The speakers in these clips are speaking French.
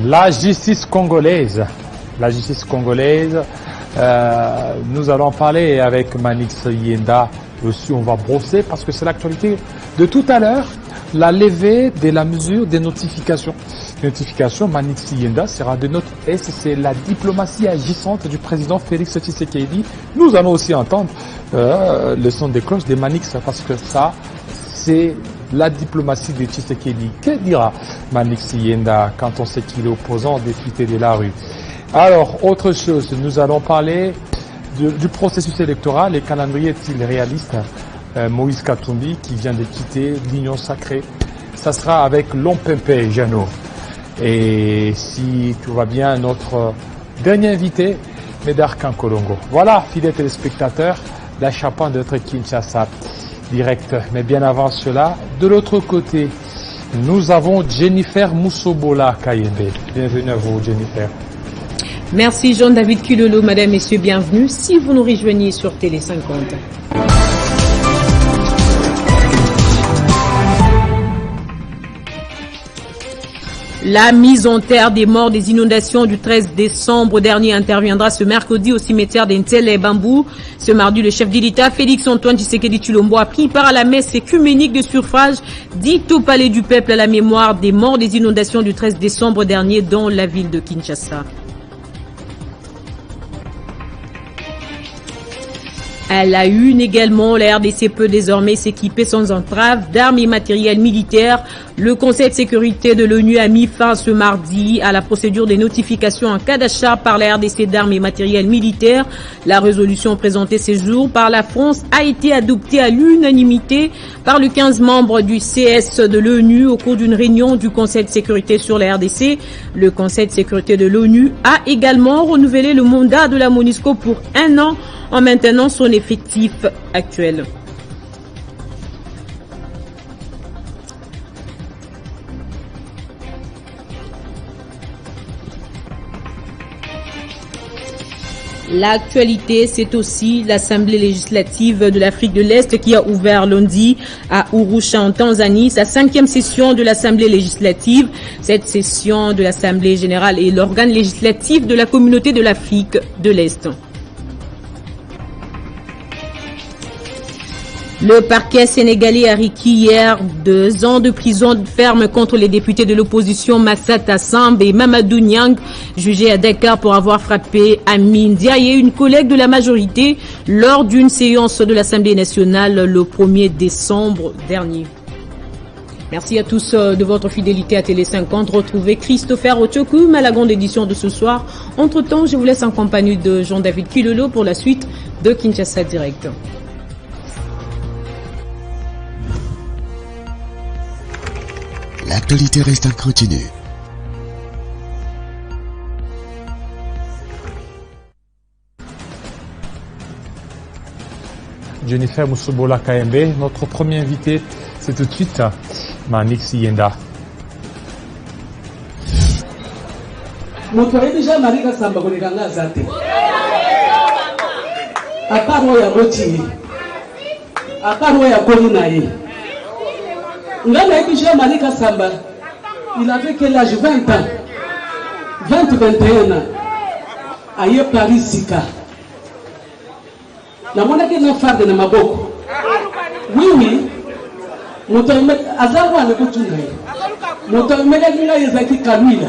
La justice congolaise. La justice congolaise. Nous allons parler avec Manix Yenda aussi. On va brosser parce que c'est l'actualité de tout à l'heure. La levée de la mesure des notifications. Notification, Manix Yenda sera de notre S. C'est la diplomatie agissante du président Félix Tshisekedi. Nous allons aussi entendre le son des cloches des Manix parce que ça, c'est la diplomatie de Tshisekedi. Que dira Manix Yenda quand on sait qu'il est opposant député de la rue? Alors, autre chose, nous allons parler du processus électoral. Le calendrier est-il réaliste? Moïse Katumbi qui vient de quitter l'Union sacrée. Ça sera avec Lompempe Jano. Et si tout va bien, notre dernier invité, Médard Kankolongo. Voilà, fidèles téléspectateurs, la chapin de notre Kinshasa direct. Mais bien avant cela, de l'autre côté, nous avons Jennifer Moussobola Kayembe. Bienvenue à vous, Jennifer. Merci Jean-David Kilolo, mesdames, messieurs, bienvenue. Si vous nous rejoignez sur Télé 50. La mise en terre des morts des inondations du 13 décembre dernier interviendra ce mercredi au cimetière d'Entelle et Bambou. Ce mardi, le chef de l'État, Félix-Antoine Tshisekedi Tshilombo, a pris part à la messe écuménique de suffrage dite au Palais du Peuple à la mémoire des morts des inondations du 13 décembre dernier dans la ville de Kinshasa. À la une également, la RDC peut désormais s'équiper sans entrave d'armes et matériel militaire. Le Conseil de sécurité de l'ONU a mis fin ce mardi à la procédure des notifications en cas d'achat par la RDC d'armes et matériel militaire. La résolution présentée ces jours par la France a été adoptée à l'unanimité par les 15 membres du CS de l'ONU au cours d'une réunion du Conseil de sécurité sur la RDC. Le Conseil de sécurité de l'ONU a également renouvelé le mandat de la MONUSCO pour 1 an en maintenant son effectif actuel. L'actualité, c'est aussi l'Assemblée législative de l'Afrique de l'Est qui a ouvert lundi à Arusha en Tanzanie sa 5e session de l'Assemblée législative. Cette session de l'Assemblée générale est l'organe législatif de la communauté de l'Afrique de l'Est. Le parquet sénégalais a requis hier 2 ans de prison ferme contre les députés de l'opposition Massata Samb et Mamadou Niang, jugés à Dakar pour avoir frappé Amine Diaye, une collègue de la majorité, lors d'une séance de l'Assemblée nationale le 1er décembre dernier. Merci à tous de votre fidélité à Télé 50. Retrouvez Christopher Ochokum à la grande édition de ce soir. Entre-temps, je vous laisse en compagnie de Jean-David Kilolo pour la suite de Kinshasa Direct. L'actualité reste continue. Jennifer Moussobola Kayembe, notre premier invité, c'est tout de suite Manix Yenda. Moto déjà Marika Samba kolekanga zate. Aparo ya boti. Aparo ya kolinaye. Ngana déjà Marika Samba. Il avait quel âge? 20 ans. 21 ans. Aye Paris Sika. Na mona ke na farde na maboko. Oui. Moto azawa na kutuna. Moto mega kinga yezaki Kalwila.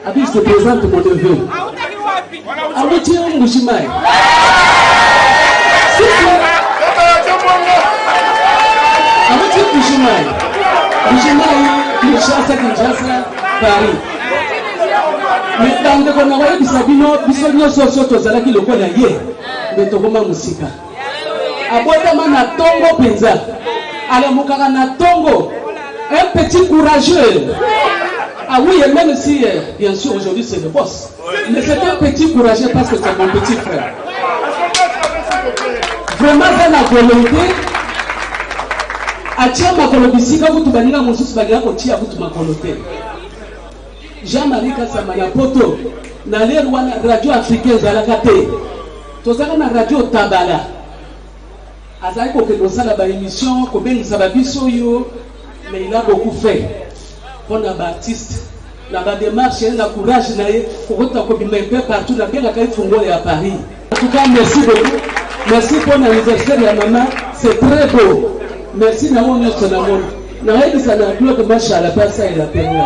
Abi se présente mon neveu. Abuti Mbushimai. Abuti Mbushimai. Mbushimai Kinshasa Paris. Mais dans le Congo bisabino bisonyo soso tozalaki lokola ye. Mais tokoma musika. Abota mana tongo penza. Ala mukaka na tongo. Un petit courageux. Ah oui, et même si, bien sûr, aujourd'hui c'est le boss. Mais c'est un petit courageux parce que c'est mon petit frère. Vraiment, c'est la volonté. Atia makolobisika vous tubanira mususu bagira kotia vous makolote. Jean-Marie Kasama ya poto na lero wana radio africaine za la kate. Tozaka na radio Tabala. Azali ko ke dosala ba émission ko bengisa ba biso yo, mais il a beaucoup fait. On a Baptiste na ba démarche na courage na ye kokota ko bima un peu partout na bien ka fungo ya Paris. En tout cas, merci beaucoup. Merci pour l'anniversaire de la maman, c'est très beau. Merci na mon notre amour. Na yebi ça na globe marcha la passe et la peine. Na ya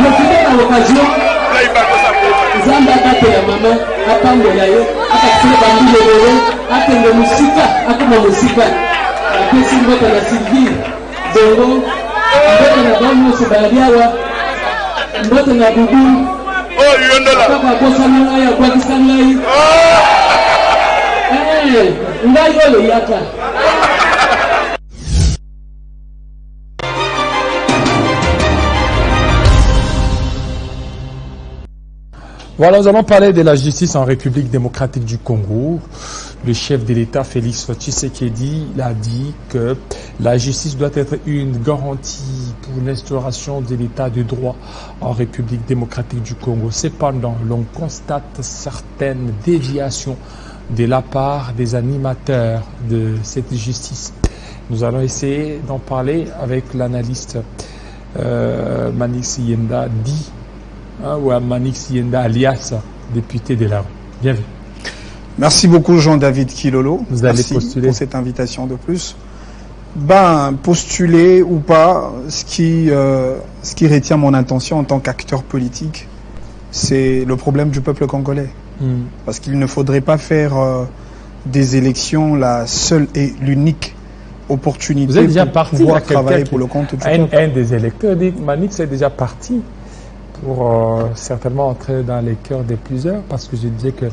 profiter de l'occasion. Zamba kate ya mama apangola yo akasema bambi lelo atende musika akoma musika apesi mboka na Sylvie Zongo mboka na bamu sebaliawa mboka na bubu papa kosa nanga ya kwa kisangai ngai yolo yaka. Voilà, nous allons parler de la justice en République démocratique du Congo. Le chef de l'État, Félix Tshisekedi, a dit que la justice doit être une garantie pour l'instauration de l'État de droit en République démocratique du Congo. Cependant, l'on constate certaines déviations de la part des animateurs de cette justice. Nous allons essayer d'en parler avec l'analyste Manix Yenda dit ou à Manix Yenda alias député de la rue. Bienvenue. Merci beaucoup Jean-David Kilolo. Vous allez Merci postuler pour cette invitation de plus. Postuler ou pas, ce qui retient mon intention en tant qu'acteur politique, c'est le problème du peuple congolais. Parce qu'il ne faudrait pas faire des élections la seule et l'unique opportunité Vous êtes déjà pour parti, pouvoir travailler pour le compte du peuple. Un des électeurs dit Manix est déjà parti pour certainement entrer dans les cœurs de plusieurs, parce que je disais que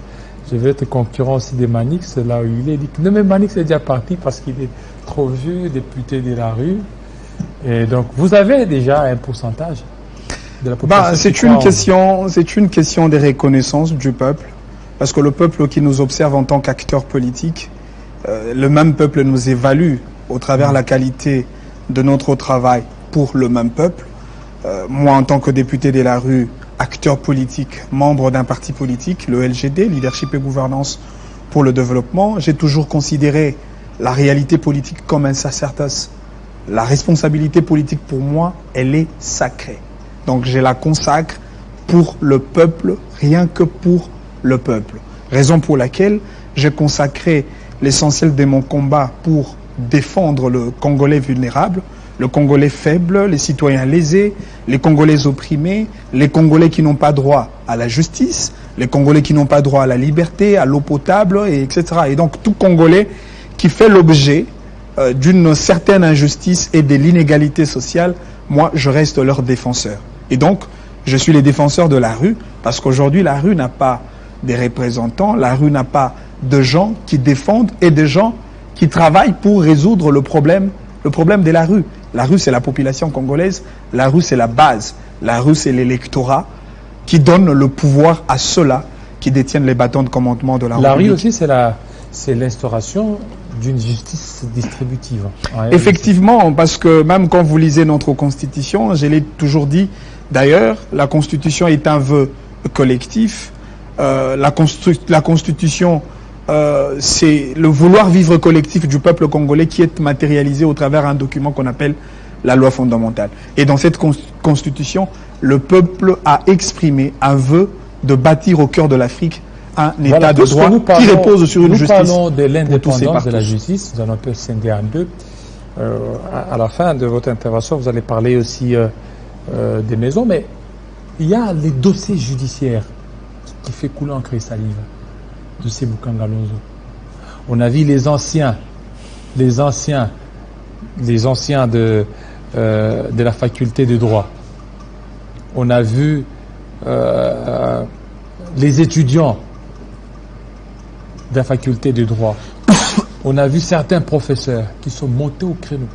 je vais être concurrent aussi de Manix, là où il est. Il dit que non, mais Manix est déjà parti parce qu'il est trop vieux, député de la rue. Et donc, vous avez déjà un pourcentage de la population. C'est une question de reconnaissance du peuple, parce que le peuple qui nous observe en tant qu'acteur politique, le même peuple nous évalue au travers de la qualité de notre travail pour le même peuple. Moi, en tant que député de la rue, acteur politique, membre d'un parti politique, le LGD, Leadership et Gouvernance pour le Développement, j'ai toujours considéré la réalité politique comme un sacerdoce. La responsabilité politique, pour moi, elle est sacrée. Donc, je la consacre pour le peuple, rien que pour le peuple. Raison pour laquelle j'ai consacré l'essentiel de mon combat pour défendre le Congolais vulnérable, le Congolais faible, les citoyens lésés, les Congolais opprimés, les Congolais qui n'ont pas droit à la justice, les Congolais qui n'ont pas droit à la liberté, à l'eau potable, etc. Et donc tout Congolais qui fait l'objet d'une certaine injustice et de l'inégalité sociale, moi je reste leur défenseur. Et donc je suis les défenseurs de la rue, parce qu'aujourd'hui la rue n'a pas des représentants, la rue n'a pas de gens qui défendent et de gens qui travaillent pour résoudre le problème de la rue. La rue, c'est la population congolaise. La rue, c'est la base. La rue, c'est l'électorat qui donne le pouvoir à ceux-là qui détiennent les bâtons de commandement de la République. La rue aussi, c'est l'instauration d'une justice distributive. Effectivement, parce que même quand vous lisez notre Constitution, je l'ai toujours dit, d'ailleurs, la Constitution est un vœu collectif. La Constitution, c'est le vouloir vivre collectif du peuple congolais qui est matérialisé au travers d'un document qu'on appelle la loi fondamentale. Et dans cette constitution, le peuple a exprimé un vœu de bâtir au cœur de l'Afrique un état de droit qui repose sur une justice. Nous parlons de l'indépendance de la justice, nous allons un peu scinder en deux. À la fin de votre intervention, vous allez parler aussi des maisons, mais il y a les dossiers judiciaires qui fait couler encre et salive. Dossier Boukangalonzo. On a vu les anciens de la faculté de droit. On a vu les étudiants de la faculté de droit. On a vu certains professeurs qui sont montés au créneau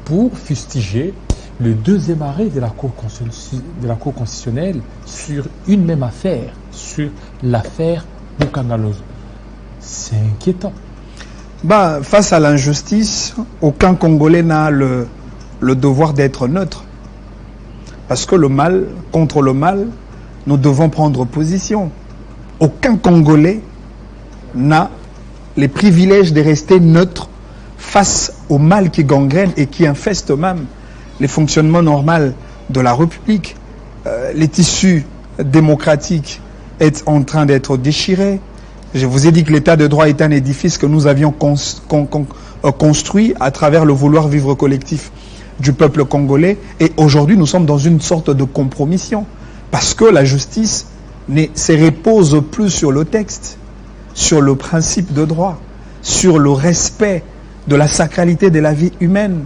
pour fustiger le deuxième arrêt de la Cour constitutionnelle sur une même affaire, sur l'affaire Boukangalonzo. C'est inquiétant. Face à l'injustice, aucun Congolais n'a le devoir d'être neutre. Parce que le mal, contre le mal, nous devons prendre position. Aucun Congolais n'a les privilèges de rester neutre face au mal qui gangrène et qui infeste même les fonctionnements normaux de la République. Les tissus démocratiques est en train d'être déchirés. Je vous ai dit que l'état de droit est un édifice que nous avions construit à travers le vouloir vivre collectif du peuple congolais. Et aujourd'hui, nous sommes dans une sorte de compromission. Parce que la justice ne se repose plus sur le texte, sur le principe de droit, sur le respect de la sacralité de la vie humaine.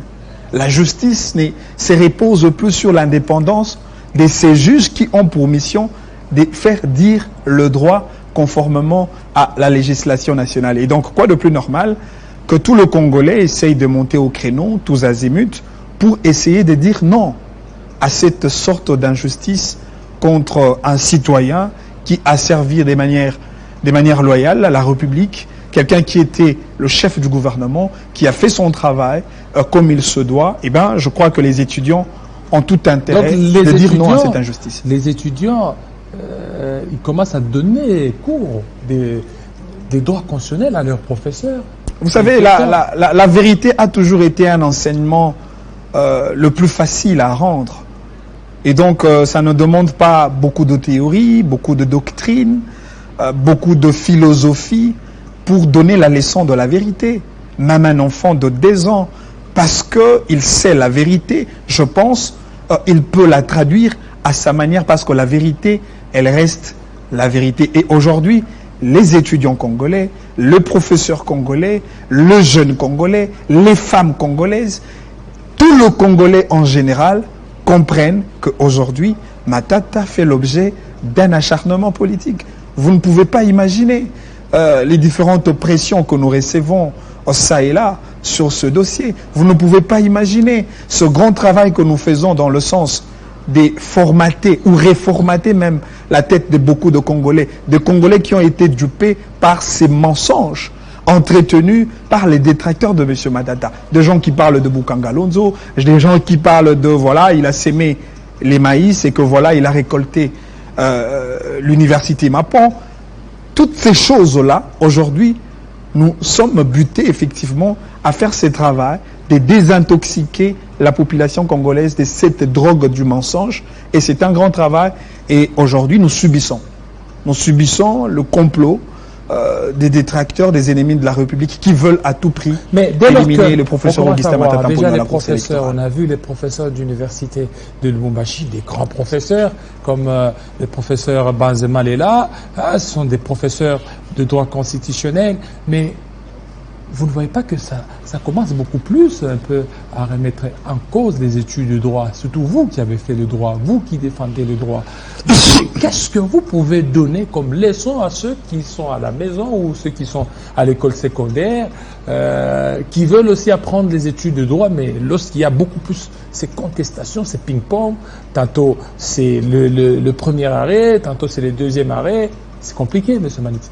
La justice ne se repose plus sur l'indépendance de ces juges qui ont pour mission de faire dire le droit conformément à la législation nationale. Et donc, quoi de plus normal que tout le Congolais essaye de monter au créneau, tous azimuts, pour essayer de dire non à cette sorte d'injustice contre un citoyen qui a servi de manière loyale à la République, quelqu'un qui était le chef du gouvernement, qui a fait son travail comme il se doit. Eh bien, je crois que les étudiants ont tout intérêt de dire non à cette injustice. Les étudiants, ils commencent à donner cours des droits constitutionnels à leurs professeurs. Vous savez, la vérité a toujours été un enseignement le plus facile à rendre. Et donc, ça ne demande pas beaucoup de théorie, beaucoup de doctrine, beaucoup de philosophie pour donner la leçon de la vérité. Même un enfant de 10 ans, parce qu'il sait la vérité, je pense, il peut la traduire à sa manière, parce que la vérité, elle reste la vérité. Et aujourd'hui, les étudiants congolais, les professeurs congolais, le jeune congolais, les femmes congolaises, tout le Congolais en général comprennent qu'aujourd'hui, Matata fait l'objet d'un acharnement politique. Vous ne pouvez pas imaginer les différentes pressions que nous recevons ça et là sur ce dossier. Vous ne pouvez pas imaginer ce grand travail que nous faisons dans le sens de formater ou réformater même la tête de beaucoup de Congolais qui ont été dupés par ces mensonges entretenus par les détracteurs de M. Matata. Des gens qui parlent de Bukangalonzo, des gens qui parlent de, voilà, il a sémé les maïs et que voilà, il a récolté l'université Mapon. Toutes ces choses-là, aujourd'hui, nous sommes butés effectivement à faire ce travail de désintoxiquer la population congolaise de cette drogue du mensonge. Et c'est un grand travail. Et aujourd'hui, nous subissons le complot des détracteurs, des ennemis de la République qui veulent à tout prix éliminer le professeur Augustin Matata. Déjà les professeurs, on a vu les professeurs d'université de Lubumbashi, des grands professeurs comme le professeur Banzema Lela, ce sont des professeurs de droit constitutionnel, mais vous ne voyez pas que ça commence beaucoup plus un peu à remettre en cause les études de droit, surtout vous qui avez fait le droit, vous qui défendez le droit. Qu'est-ce que vous pouvez donner comme leçon à ceux qui sont à la maison ou ceux qui sont à l'école secondaire, qui veulent aussi apprendre les études de droit, mais lorsqu'il y a beaucoup plus ces contestations, ces ping-pong, tantôt c'est le premier arrêt, tantôt c'est le deuxième arrêt, c'est compliqué, M. Maniti.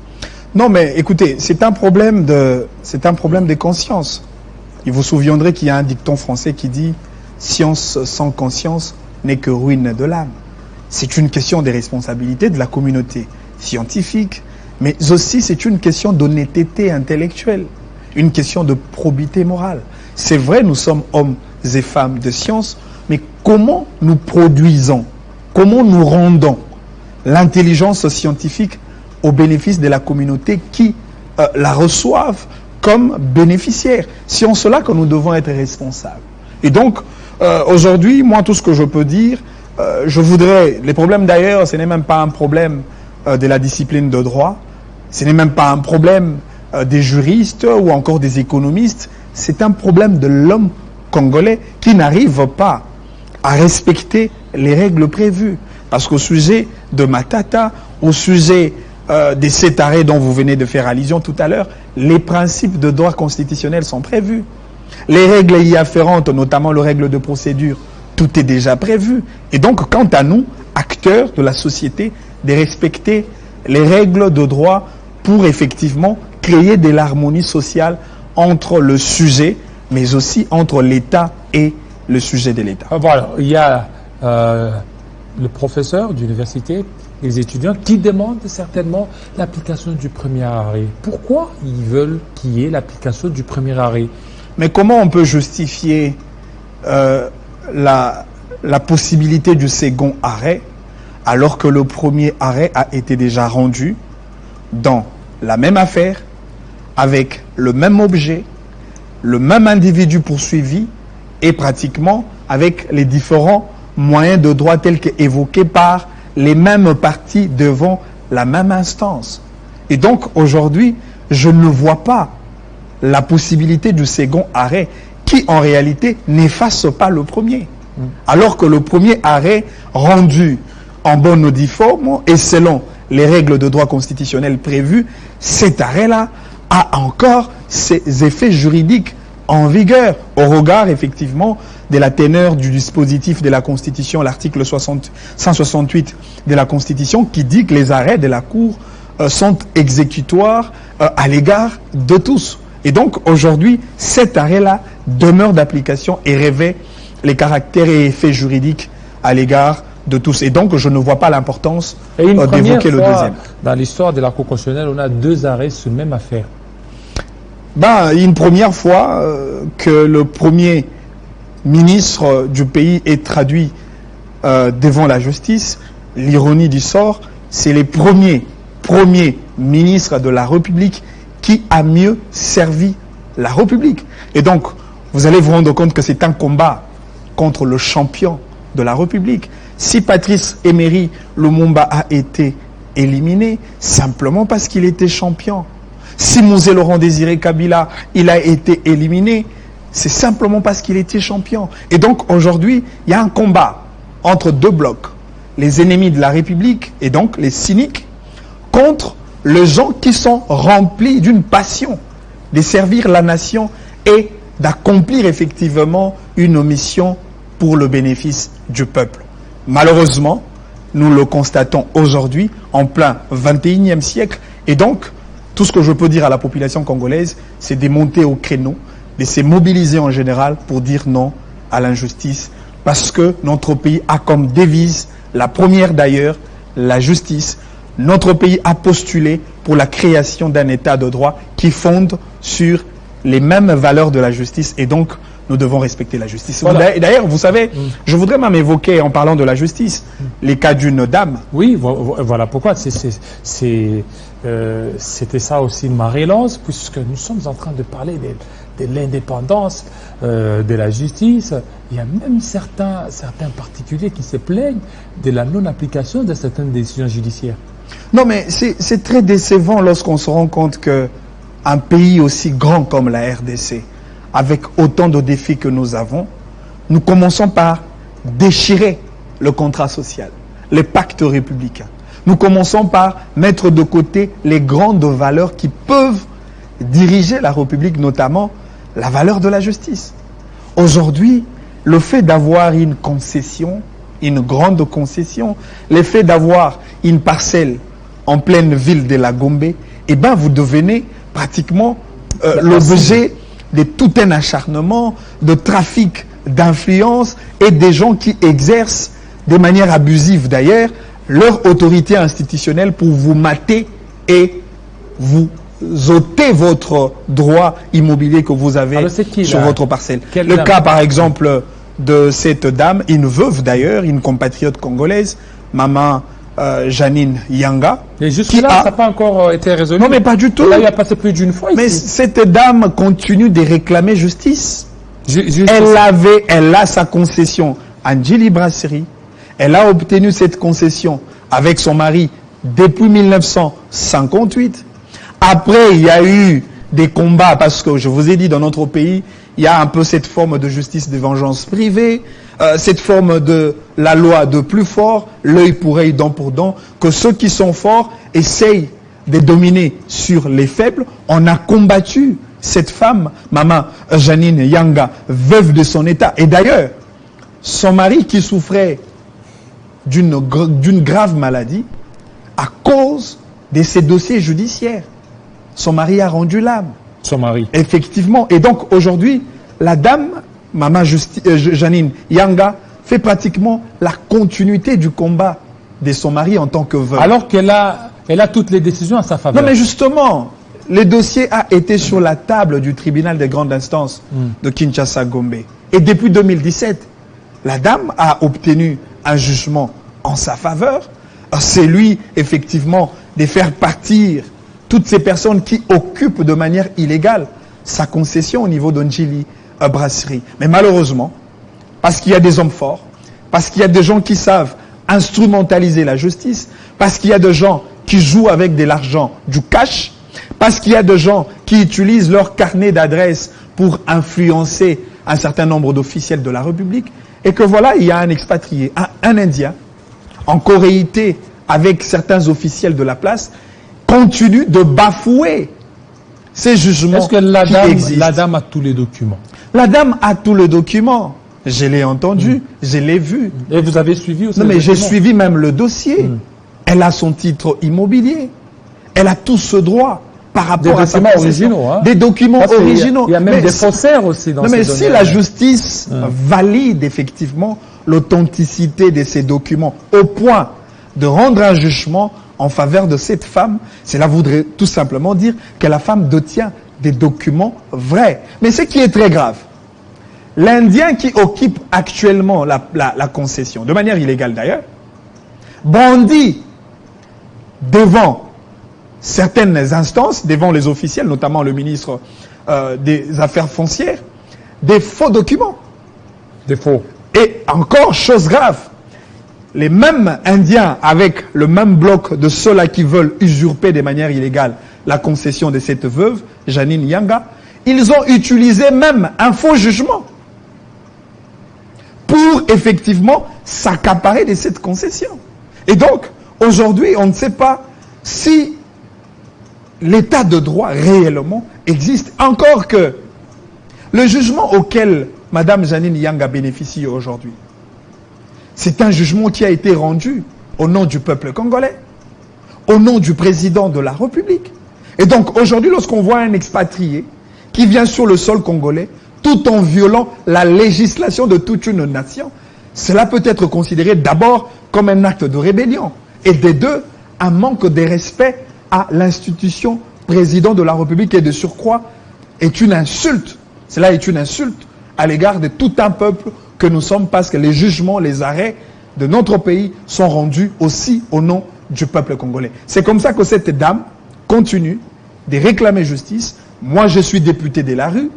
Non, mais écoutez, c'est un problème de conscience. Il vous souviendrez qu'il y a un dicton français qui dit « Science sans conscience n'est que ruine de l'âme ». C'est une question des responsabilités de la communauté scientifique, mais aussi c'est une question d'honnêteté intellectuelle, une question de probité morale. C'est vrai, nous sommes hommes et femmes de science, mais comment nous produisons, comment nous rendons l'intelligence scientifique au bénéfice de la communauté qui la reçoivent comme bénéficiaires. C'est en cela que nous devons être responsables. Et donc, aujourd'hui, moi, tout ce que je peux dire, je voudrais... Les problèmes d'ailleurs, ce n'est même pas un problème de la discipline de droit, ce n'est même pas un problème des juristes ou encore des économistes, c'est un problème de l'homme congolais qui n'arrive pas à respecter les règles prévues. Parce qu'au sujet de Matata, au sujet de cet arrêt dont vous venez de faire allusion tout à l'heure, les principes de droit constitutionnel sont prévus. Les règles y afférentes, notamment les règles de procédure, tout est déjà prévu. Et donc, quant à nous, acteurs de la société, de respecter les règles de droit pour effectivement créer de l'harmonie sociale entre le sujet, mais aussi entre l'État et le sujet de l'État. Voilà, il y a le professeur d'université, les étudiants qui demandent certainement l'application du premier arrêt. Pourquoi ils veulent qu'il y ait l'application du premier arrêt? Mais comment on peut justifier la possibilité du second arrêt alors que le premier arrêt a été déjà rendu dans la même affaire, avec le même objet, le même individu poursuivi et pratiquement avec les différents moyens de droit tels qu'évoqués par les mêmes parties devant la même instance. Et donc aujourd'hui, je ne vois pas la possibilité du second arrêt qui en réalité n'efface pas le premier. Alors que le premier arrêt rendu en bonne et due forme et selon les règles de droit constitutionnel prévues, cet arrêt-là a encore ses effets juridiques en vigueur au regard effectivement de la teneur du dispositif de la Constitution, l'article 168 de la Constitution qui dit que les arrêts de la Cour sont exécutoires à l'égard de tous. Et donc aujourd'hui, cet arrêt-là demeure d'application et revêt les caractères et effets juridiques à l'égard de tous. Et donc je ne vois pas l'importance d'évoquer le deuxième. Dans l'histoire de la Cour constitutionnelle, on a 2 arrêts sur même affaire. Une première fois que le premier ministre du pays est traduit devant la justice, l'ironie du sort, c'est les premiers ministres de la République qui a mieux servi la République. Et donc, vous allez vous rendre compte que c'est un combat contre le champion de la République. Si Patrice Emery Lumumba a été éliminé, simplement parce qu'il était champion. Si Mosé Laurent Désiré Kabila, il a été éliminé, c'est simplement parce qu'il était champion. Et donc aujourd'hui, il y a un combat entre 2 blocs. Les ennemis de la République, et donc les cyniques, contre les gens qui sont remplis d'une passion de servir la nation et d'accomplir effectivement une mission pour le bénéfice du peuple. Malheureusement, nous le constatons aujourd'hui, en plein 21e siècle, et donc, tout ce que je peux dire à la population congolaise, c'est de monter au créneau, de se mobiliser en général pour dire non à l'injustice, parce que notre pays a comme devise, la première d'ailleurs, la justice. Notre pays a postulé pour la création d'un état de droit qui fonde sur les mêmes valeurs de la justice, et donc nous devons respecter la justice. Voilà. D'ailleurs, vous savez, je voudrais même évoquer, en parlant de la justice, les cas d'une dame. Oui, voilà pourquoi. C'était ça aussi ma relance, puisque nous sommes en train de parler de l'indépendance de la justice. Il y a même certains particuliers qui se plaignent de la non-application de certaines décisions judiciaires. Non, mais c'est très décevant lorsqu'on se rend compte qu'un pays aussi grand comme la RDC, avec autant de défis que nous avons, nous commençons par déchirer le contrat social, les pactes républicains. Nous commençons par mettre de côté les grandes valeurs qui peuvent diriger la République, notamment la valeur de la justice. Aujourd'hui, le fait d'avoir une concession, une grande concession, le fait d'avoir une parcelle en pleine ville de la Gombe, eh bien vous devenez pratiquement l'objet de tout un acharnement, de trafic d'influence et des gens qui exercent de manière abusive d'ailleurs leur autorité institutionnelle pour vous mater et vous ôter votre droit immobilier que vous avez sur votre parcelle. Le cas par exemple de cette dame, une veuve d'ailleurs, une compatriote congolaise, maman Janine Yanga. Et jusque-là, ça n'a pas encore été résolu. Non, mais pas du tout. Là, il a passé plus d'une fois. Mais ici, cette dame continue de réclamer justice. Elle a sa concession à Njili Brasserie. Elle a obtenu cette concession avec son mari depuis 1958. Après, il y a eu des combats parce que, je vous ai dit, dans notre pays, il y a un peu cette forme de justice de vengeance privée, cette forme de la loi de plus fort, l'œil pour œil, dent pour dent, que ceux qui sont forts essayent de dominer sur les faibles. On a combattu cette femme, maman Janine Yanga, veuve de son état. Et d'ailleurs, son mari qui souffrait d'une grave maladie à cause de ses dossiers judiciaires. Son mari a rendu l'âme. Son mari. Effectivement. Et donc aujourd'hui, la dame, maman Janine Yanga, fait pratiquement la continuité du combat de son mari en tant que veuve. Alors qu'elle a toutes les décisions à sa faveur. Non mais justement, le dossier a été sur la table du tribunal de grande instance de Kinshasa-Gombe. Et depuis 2017, la dame a obtenu un jugement en sa faveur. C'est lui, effectivement, de faire partir toutes ces personnes qui occupent de manière illégale sa concession au niveau d'Ondjili Brasserie. Mais malheureusement, parce qu'il y a des hommes forts, parce qu'il y a des gens qui savent instrumentaliser la justice, parce qu'il y a des gens qui jouent avec de l'argent, du cash, parce qu'il y a des gens qui utilisent leur carnet d'adresse pour influencer un certain nombre d'officiels de la République, et que voilà, il y a un expatrié, un Indien, en coréité avec certains officiels de la place, continue de bafouer ces jugements. Est-ce que la dame a tous les documents? La dame a tous les documents. Je l'ai entendu, je l'ai vu. Et vous avez suivi aussi? Non, mais j'ai suivi même le dossier. Elle a son titre immobilier. Elle a tout ce droit par rapport à sa possession. Des documents originaux. Il y a même des faussaires aussi dans ces données. Mais si la justice valide effectivement l'authenticité de ces documents au point de rendre un jugement en faveur de cette femme, cela voudrait tout simplement dire que la femme détient des documents vrais. Mais ce qui est très grave, l'Indien qui occupe actuellement la concession, de manière illégale d'ailleurs, bandit devant certaines instances, devant les officiels, notamment le ministre des Affaires foncières, des faux documents. Des faux. Et encore, chose grave, les mêmes Indiens avec le même bloc de ceux-là qui veulent usurper de manière illégale la concession de cette veuve, Janine Yanga, ils ont utilisé même un faux jugement pour effectivement s'accaparer de cette concession. Et donc, aujourd'hui, on ne sait pas si l'état de droit réellement existe. Encore que le jugement auquel Mme Janine Yanga bénéficie aujourd'hui, c'est un jugement qui a été rendu au nom du peuple congolais, au nom du président de la République. Et donc aujourd'hui, lorsqu'on voit un expatrié qui vient sur le sol congolais, tout en violant la législation de toute une nation, cela peut être considéré d'abord comme un acte de rébellion. Et des deux, un manque de respect à l'institution président de la République et de surcroît est une insulte. Cela est une insulte à l'égard de tout un peuple que nous sommes, parce que les jugements, les arrêts de notre pays sont rendus aussi au nom du peuple congolais. C'est comme ça que cette dame continue de réclamer justice. Moi, je suis député de la rue.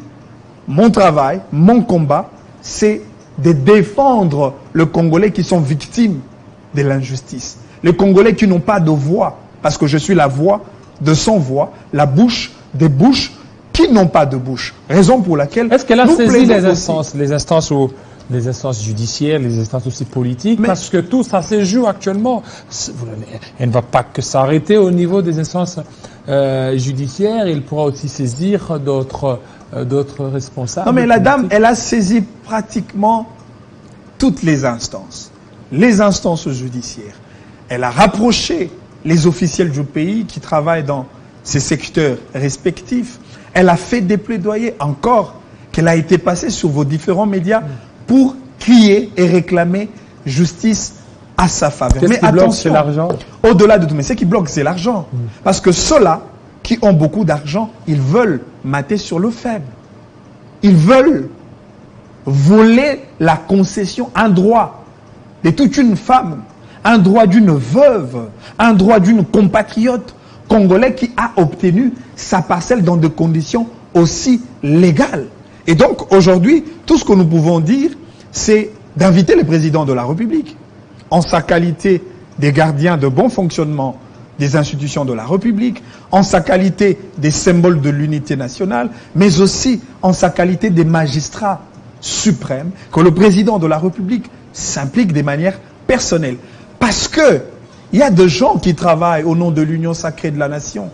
Mon travail, mon combat, c'est de défendre les Congolais qui sont victimes de l'injustice. Les Congolais qui n'ont pas de voix, parce que je suis la voix de sans voix, la bouche des bouches qui n'ont pas de bouche. Raison pour laquelle... Est-ce qu'elle a saisi les instances judiciaires, les instances aussi politiques, parce que tout ça se joue actuellement. Elle ne va pas que s'arrêter au niveau des instances judiciaires, il pourra aussi saisir d'autres responsables. Non, mais la dame, elle a saisi pratiquement toutes les instances judiciaires. Elle a rapproché les officiels du pays qui travaillent dans ces secteurs respectifs. Elle a fait des plaidoyers encore qu'elle a été passée sur vos différents médias pour crier et réclamer justice à sa faveur. Mais attention, au-delà de tout, mais ce qui bloque, c'est l'argent. Parce que ceux-là qui ont beaucoup d'argent, ils veulent mater sur le faible. Ils veulent voler la concession, un droit de toute une femme, un droit d'une veuve, un droit d'une compatriote congolais qui a obtenu sa parcelle dans des conditions aussi légales. Et donc, aujourd'hui, tout ce que nous pouvons dire, c'est d'inviter le président de la République, en sa qualité des gardiens de bon fonctionnement des institutions de la République, en sa qualité des symboles de l'unité nationale, mais aussi en sa qualité des magistrats suprêmes, que le président de la République s'implique de manière personnelle. Parce que il y a des gens qui travaillent au nom de l'union sacrée de la nation,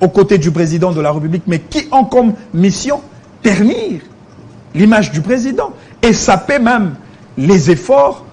aux côtés du président de la République, mais qui ont comme mission ternir l'image du président et saper même les efforts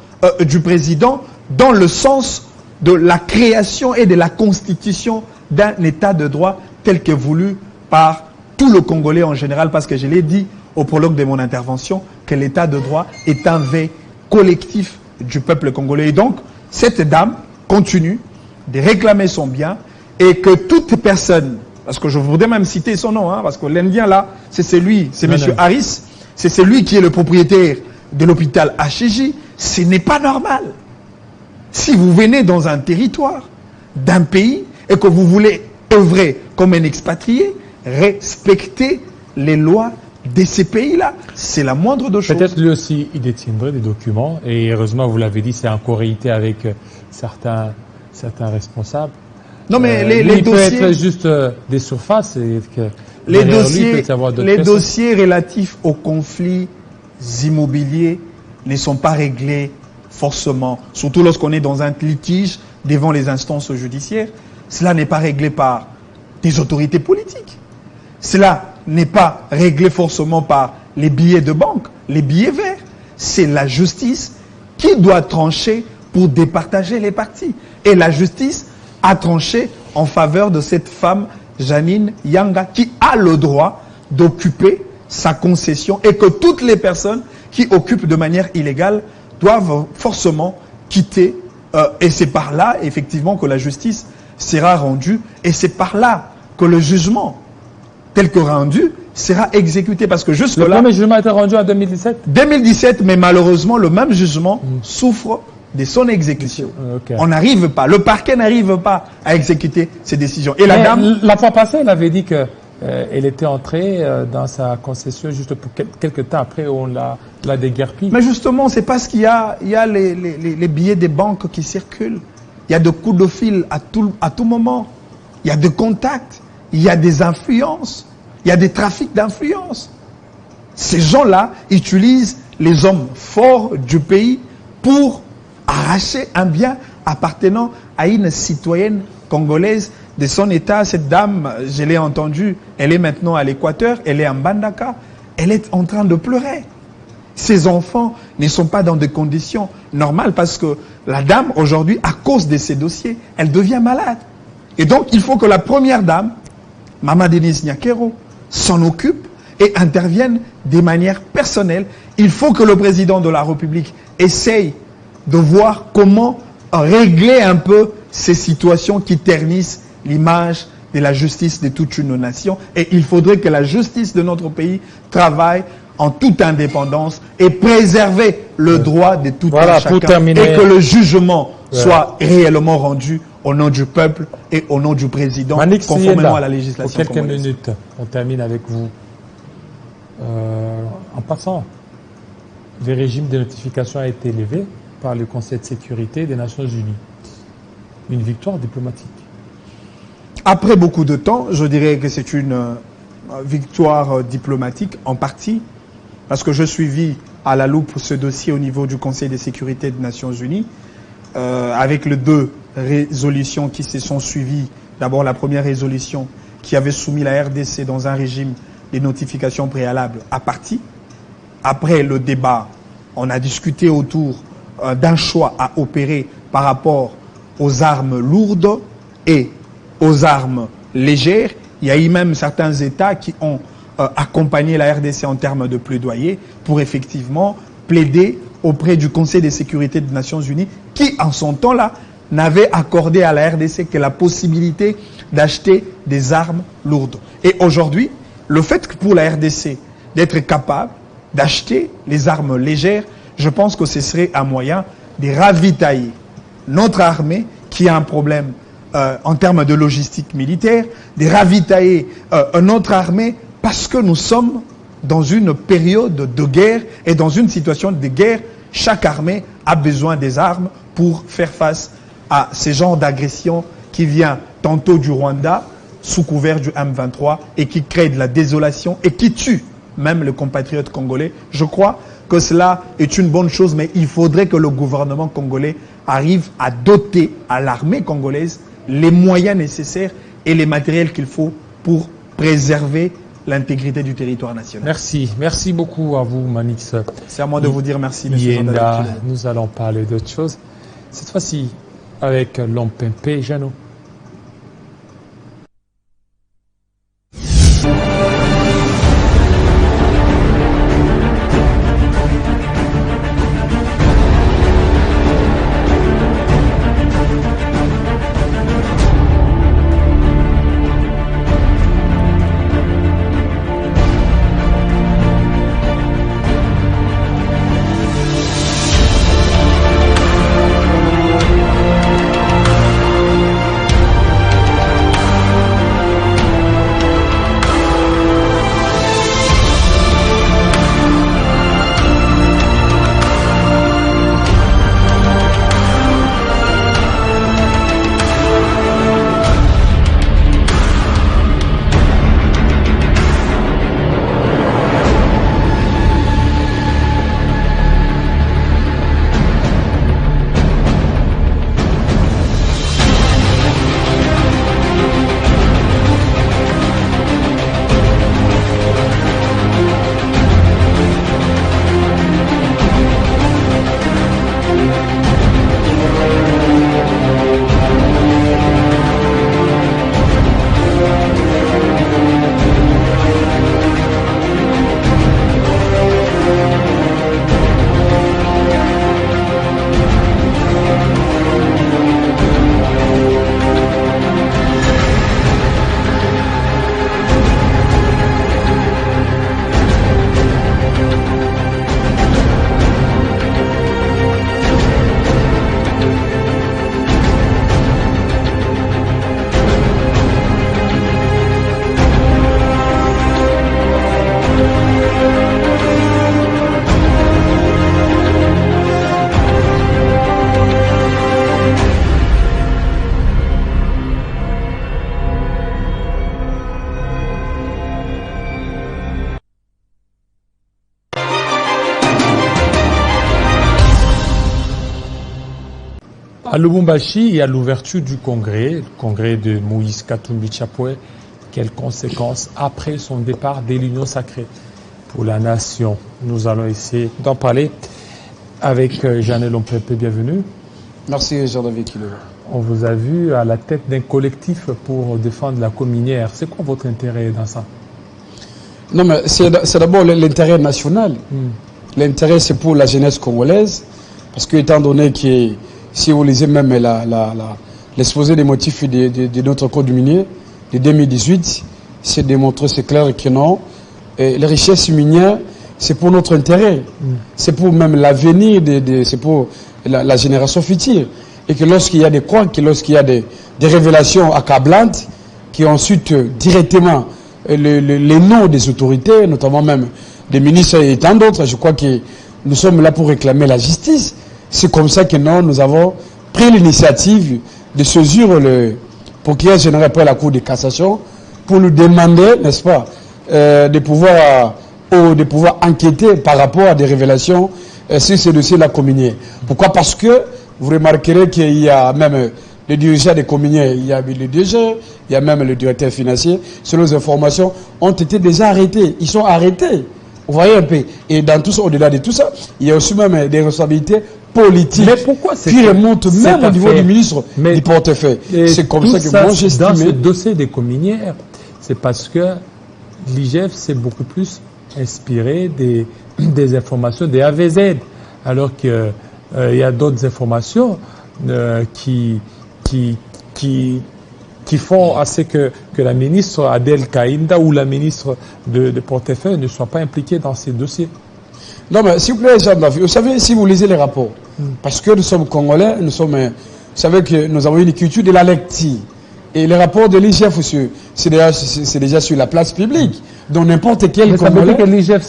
du président dans le sens de la création et de la constitution d'un état de droit tel que voulu par tout le Congolais en général, parce que je l'ai dit au prologue de mon intervention, que l'état de droit est un vœu collectif du peuple congolais. Et donc, cette dame continue de réclamer son bien et que toute personne parce que je voudrais même citer son nom, hein, parce que l'Indien là, c'est celui, c'est Non, M. non. Harris, c'est celui qui est le propriétaire de l'hôpital HJ. Ce n'est pas normal. Si vous venez dans un territoire d'un pays et que vous voulez œuvrer comme un expatrié, respectez les lois de ces pays-là. C'est la moindre de choses. Peut-être lui aussi, il détiendrait des documents. Et heureusement, vous l'avez dit, c'est en corréité avec certains responsables. Non, mais Lui, les il peut dossiers, être juste des surfaces. Et que les derrière lui, dossiers, il peut y avoir d'autres les personnes. dossiers relatifs aux conflits immobiliers ne sont pas réglés forcément, surtout lorsqu'on est dans un litige devant les instances judiciaires. Cela n'est pas réglé par des autorités politiques. Cela n'est pas réglé forcément par les billets de banque, les billets verts. C'est la justice qui doit trancher pour départager les parties. Et la justice a tranché en faveur de cette femme, Janine Yanga, qui a le droit d'occuper sa concession et que toutes les personnes qui occupent de manière illégale doivent forcément quitter. Et c'est par là, effectivement, que la justice sera rendue. Et c'est par là que le jugement, tel que rendu, sera exécuté. Parce que Le jusque-là, premier jugement a été rendu en 2017. 2017, mais malheureusement, le même jugement souffre de son exécution. Ok. On n'arrive pas, le parquet n'arrive pas à exécuter ces décisions. Et la Mais dame, la fois passée, elle avait dit que elle était entrée dans sa concession juste pour quelques temps après, on l'a déguerpie. mais justement, c'est parce qu'il y a les billets des banques qui circulent. Il y a des coups de fil à tout moment. Il y a des contacts. Il y a des influences. Il y a des trafics d'influence. Ces gens-là utilisent les hommes forts du pays pour arracher un bien appartenant à une citoyenne congolaise de son état. Cette dame, je l'ai entendue, elle est maintenant à l'Équateur, elle est en Bandaka, elle est en train de pleurer. Ses enfants ne sont pas dans des conditions normales parce que la dame, aujourd'hui, à cause de ces dossiers, elle devient malade. Et donc, il faut que la première dame, Maman Denise Nyakero, s'en occupe et intervienne de manière personnelle. Il faut que le président de la République essaye de voir comment régler un peu ces situations qui ternissent l'image de la justice de toute une nation. Et il faudrait que la justice de notre pays travaille en toute indépendance et préserver le droit de tout Voilà, un chacun. pour terminer. Et que le jugement soit réellement rendu au nom du peuple et au nom du président, Manix conformément Yenda, à la pour législation quelques congolaise. minutes, on termine avec vous. En passant, le régime de notification a été élevé par le Conseil de sécurité des Nations Unies. Une victoire diplomatique. Après beaucoup de temps, je dirais que c'est une victoire diplomatique en partie, parce que je suivis à la loupe ce dossier au niveau du Conseil de sécurité des Nations Unies, avec les deux résolutions qui se sont suivies. D'abord, la première résolution qui avait soumis la RDC dans un régime de notification préalable à partie. Après le débat, on a discuté autour d'un choix à opérer par rapport aux armes lourdes et aux armes légères. Il y a eu même certains États qui ont accompagné la RDC en termes de plaidoyer pour effectivement plaider auprès du Conseil de sécurité des Nations Unies qui, en son temps-là, n'avait accordé à la RDC que la possibilité d'acheter des armes lourdes. Et aujourd'hui, le fait que pour la RDC d'être capable d'acheter les armes légères, je pense que ce serait un moyen de ravitailler notre armée qui a un problème en termes de logistique militaire, de ravitailler notre armée parce que nous sommes dans une période de guerre et dans une situation de guerre, chaque armée a besoin des armes pour faire face à ces genres d'agression qui vient tantôt du Rwanda sous couvert du M23 et qui crée de la désolation et qui tue même les compatriotes congolais. Je crois que cela est une bonne chose, mais il faudrait que le gouvernement congolais arrive à doter à l'armée congolaise les moyens nécessaires et les matériels qu'il faut pour préserver l'intégrité du territoire national. Merci. Merci beaucoup à vous, Manix. C'est à moi de vous dire merci, monsieur Yenda. Jean-David. Nous allons parler d'autre chose. Cette fois-ci, avec Lompempe Jeannot. À Lubumbashi, il y a l'ouverture du congrès, le congrès de Moïse Katumbi Chapwe. Quelles conséquences après son départ de l'Union sacrée pour la nation? Nous allons essayer d'en parler avec Janelle Ompepe. Bienvenue. Merci Jean-David Kilo. On vous a vu à la tête d'un collectif pour défendre la communière. C'est quoi votre intérêt dans ça? Non, mais c'est d'abord l'intérêt national. L'intérêt, c'est pour la jeunesse congolaise. Parce que, étant donné que, si vous lisez même l'exposé des motifs de notre code minier de 2018, c'est démontré, c'est clair que non. Et les richesses minières, c'est pour notre intérêt. C'est pour même l'avenir, c'est pour la génération future. Et que lorsqu'il y a des croix, que lorsqu'il y a des révélations accablantes, qui ensuite directement les noms des autorités, notamment même des ministres et tant d'autres, je crois que nous sommes là pour réclamer la justice. C'est comme ça que nous avons pris l'initiative de saisir le procureur général après la Cour de cassation pour nous demander, n'est-ce pas, de pouvoir enquêter par rapport à des révélations sur ce dossier-là communié. Pourquoi? Parce que vous remarquerez qu'il y a même le dirigeant des communiers, il y a le DG, il y a même le directeur financier, selon les informations, ont été déjà arrêtés. Ils sont arrêtés. Vous voyez un peu. Et dans tout ça, au-delà de tout ça, il y a aussi même des responsabilités politiques. Mais pourquoi c'est qui remontent même au niveau du ministre du portefeuille. C'est comme ça que moi j'estime. Dans ce dossier des communières, c'est parce que l'IGF s'est beaucoup plus inspiré des informations des AVZ, alors qu'il y a d'autres informations qui font à ce que la ministre Adel Kaïnda ou la ministre de portefeuille ne soit pas impliquée dans ces dossiers. Non, mais s'il vous plaît, Jean-David, vous savez, si vous lisez les rapports, parce que nous sommes Congolais, vous savez que nous avons une culture de la lecture. Et les rapports de l'IGF, c'est déjà sur la place publique. Donc n'importe quel Congolais... Ça veut dire que l'IGF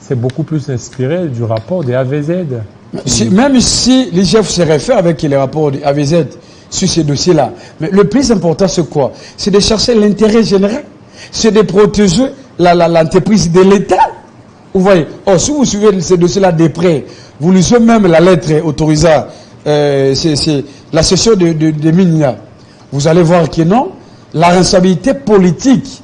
c'est beaucoup plus inspiré du rapport des AVZ. Même si l'IGF se réfère avec les rapports des AVZ sur ces dossiers-là. Mais le plus important, c'est quoi? C'est de chercher l'intérêt général. C'est de protéger l'entreprise de l'État. Vous voyez? Oh, si vous suivez ces dossiers-là de près, vous lisez même la lettre autorisant c'est la cession de Minia. Vous allez voir que non, la responsabilité politique